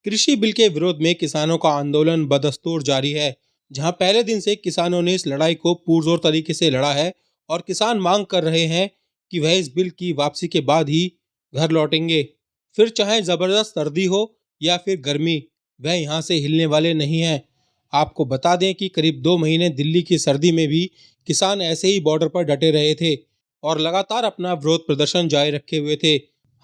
कृषि बिल के विरोध में किसानों का आंदोलन बदस्तूर जारी है। जहां पहले दिन से किसानों ने इस लड़ाई को पुरजोर तरीके से लड़ा है और किसान मांग कर रहे हैं कि वह इस बिल की वापसी के बाद ही घर लौटेंगे। फिर चाहे जबरदस्त सर्दी हो या फिर गर्मी, वह यहां से हिलने वाले नहीं हैं। आपको बता दें कि करीब 2 महीने दिल्ली की सर्दी में भी किसान ऐसे ही बॉर्डर पर डटे रहे थे और लगातार अपना विरोध प्रदर्शन जारी रखे हुए थे।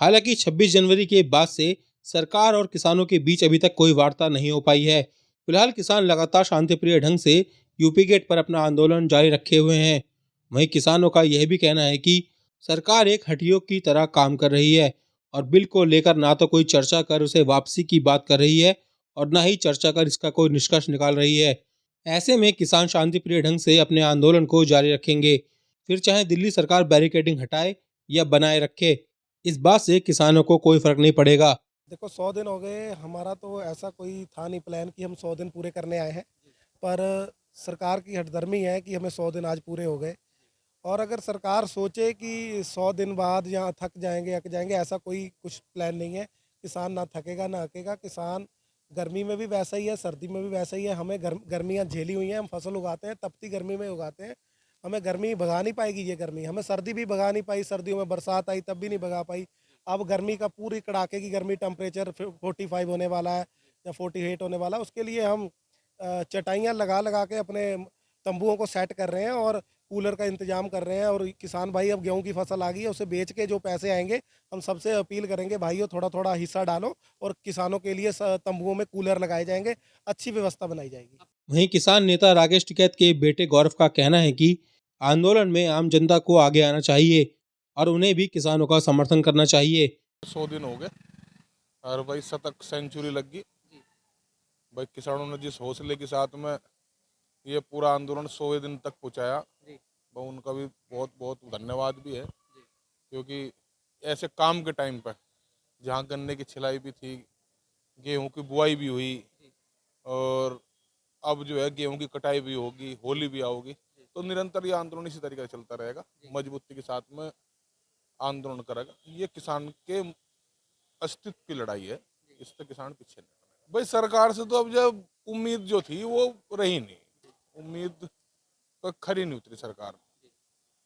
हालांकि 26 जनवरी के बाद से सरकार और किसानों के बीच अभी तक कोई वार्ता नहीं हो पाई है। फिलहाल किसान लगातार शांतिप्रिय ढंग से यूपी गेट पर अपना आंदोलन जारी रखे हुए हैं। वहीं किसानों का यह भी कहना है कि सरकार एक हटियों की तरह काम कर रही है और बिल को लेकर ना तो कोई चर्चा कर उसे वापसी की बात कर रही है और ना ही चर्चा कर इसका कोई निष्कर्ष निकाल रही है। ऐसे में किसान शांतिप्रिय ढंग से अपने आंदोलन को जारी रखेंगे। फिर चाहे दिल्ली सरकार बैरिकेडिंग हटाए या बनाए रखे, इस बात से किसानों को कोई फर्क नहीं पड़ेगा। देखो 100 दिन हो गए। हमारा तो ऐसा कोई था नहीं प्लान कि हम 100 दिन पूरे करने आए हैं, पर सरकार की हठधर्मी है कि हमें 100 दिन आज पूरे हो गए। और अगर सरकार सोचे कि 100 दिन बाद यहाँ थक जाएंगे अक जाएंगे, ऐसा कोई कुछ प्लान नहीं है। किसान ना थकेगा ना अकेगा। किसान गर्मी में भी वैसा ही है, सर्दी में भी वैसा ही है। हमें गर्मियाँ झेली हुई हैं। हम फसल उगाते हैं, तपती गर्मी में उगाते हैं। हमें गर्मी भगा नहीं पाएगी ये गर्मी। हमें सर्दी भी भगा नहीं पाई, सर्दियों में बरसात आई तब भी नहीं भगा पाई। अब गर्मी का पूरी कड़ाके की गर्मी, टेम्परेचर 45 होने वाला है या 48 होने वाला है। उसके लिए हम चटाइयाँ लगा लगा के अपने तंबुओं को सेट कर रहे हैं और कूलर का इंतजाम कर रहे हैं। और किसान भाई, अब गेहूं की फसल आ गई है, उसे बेच के जो पैसे आएंगे, हम सबसे अपील करेंगे, भाइयों थोड़ा थोड़ा हिस्सा डालो और किसानों के लिए तंबुओं में कूलर लगाए जाएंगे, अच्छी व्यवस्था बनाई जाएगी। वहीं किसान नेता राकेश टिकैत के बेटे गौरव का कहना है कि आंदोलन में आम जनता को आगे आना चाहिए और उन्हें भी किसानों का समर्थन करना चाहिए। 100 दिन हो गए और भाई शतक सेंचुरी लग गई। भाई किसानों ने जिस हौसले के साथ में ये पूरा आंदोलन 100 दिन तक पहुंचाया, वो उनका भी बहुत बहुत धन्यवाद भी है। क्योंकि ऐसे काम के टाइम पर जहाँ गन्ने की छिलाई भी थी, गेहूं की बुआई भी हुई और अब जो है गेहूं की कटाई भी होगी, होली भी आओगी, तो निरंतर ये आंदोलन इसी तरीके से चलता रहेगा। मजबूती के साथ में आंदोलन करेगा। ये किसान के अस्तित्व की लड़ाई है, इससे किसान पीछे नहीं हटेगा। भाई सरकार से तो अब जब उम्मीद जो थी वो रही नहीं, उम्मीद पर खरी नहीं उतरी सरकार।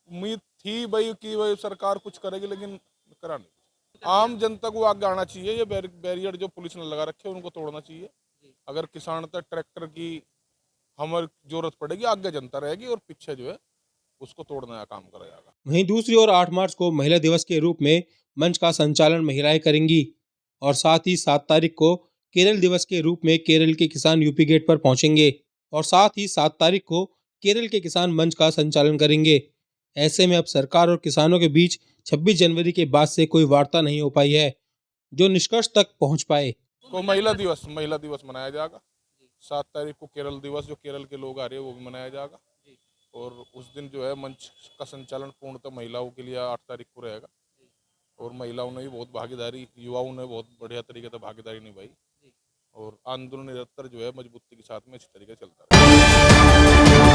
उम्मीद थी भाई कि भाई सरकार कुछ करेगी, लेकिन करा नहीं। आम जनता को आगे आना चाहिए। ये बैरियर जो पुलिस ने लगा रखे हैं उनको तोड़ना चाहिए। अगर किसान तक ट्रैक्टर की हमारी जरूरत पड़ेगी, आगे जनता रहेगी और पीछे जो है उसको तोड़ने का काम करा जाएगा। वहीं दूसरी ओर 8 मार्च को महिला दिवस के रूप में मंच का संचालन महिलाएं करेंगी और साथ ही 7 तारीख को केरल दिवस के रूप में केरल के किसान यूपी गेट पर पहुंचेंगे और साथ ही 7 तारीख को केरल के किसान मंच का संचालन करेंगे। ऐसे में अब सरकार और किसानों के बीच 26 जनवरी के बाद से कोई वार्ता नहीं हो पाई है जो निष्कर्ष तक पहुंच पाए। तो महिला दिवस मनाया जाएगा। 7 तारीख को केरल दिवस, जो केरल के लोग आ रहे हैं वो भी मनाया जाएगा। और उस दिन जो है मंच का संचालन पूर्णतः महिलाओं के लिए 8 तारीख को रहेगा। और महिलाओं ने भी बहुत भागीदारी, युवाओं ने बहुत बढ़िया तरीके से भागीदारी निभाई और आंदोलन निरंतर जो है मजबूती के साथ में इसी तरीके से चलता रहा।